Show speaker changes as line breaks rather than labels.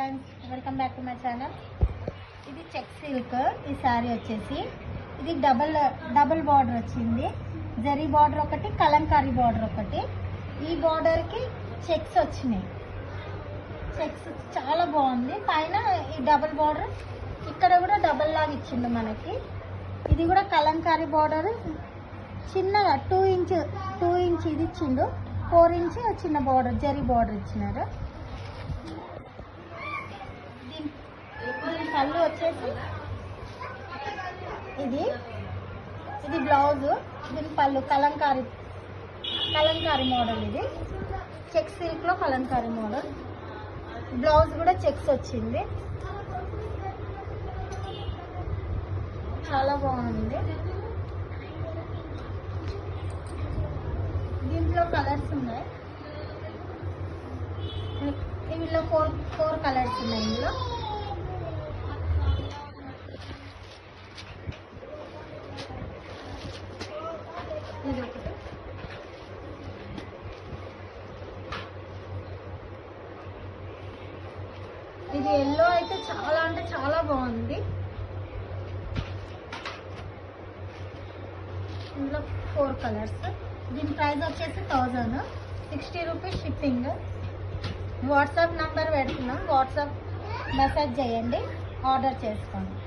Friends, welcome back to my channel. ఇది check silk. ఈ శారీ వచ్చేసి ఇది డబుల్ బార్డర్ వచ్చింది. జరీ బార్డర్ ఒకటి, కలంకారీ బార్డర్ ఒకటి. ఈ బార్డర్కి చెక్స్ వచ్చినాయి. చెక్స్ చాలా బాగుంది. పైన ఈ డబుల్ బార్డర్ ఇక్కడ కూడా డబుల్ లాగా ఇచ్చిండు మనకి. ఇది కూడా కలంకారీ బార్డర్ చిన్నగా 2 ఇంచ్ ఇది ఇచ్చిండు. 4 ఇంచ్ చిన్న బార్డర్ జరీ బార్డర్ ఇచ్చినారు. దీని పళ్ళు వచ్చేసి ఇది బ్లౌజ్. దీని పళ్ళు కలంకారీ మోడల్. ఇది చెక్ సిల్క్ లో కలంకారీ మోడల్. బ్లౌజ్ కూడా చెక్స్ వచ్చింది. చాలా బాగుంది. దీంట్లో కలర్స్ ఉన్నాయి. ఇందులో ఫోర్ కలర్స్ ఉన్నాయి. ఇందులో ఇది ఒకటి, ఇది ఎల్లో అయితే చాలా అంటే చాలా బాగుంది. ఇందులో 4 కలర్స్. దీని ప్రైస్ వచ్చేసి 1060 రూపీస్ షిప్పింగ్. వాట్సాప్ నంబర్ పెడుతున్నాం. వాట్సాప్ మెసేజ్ చేయండి, ఆర్డర్ చేసుకోండి.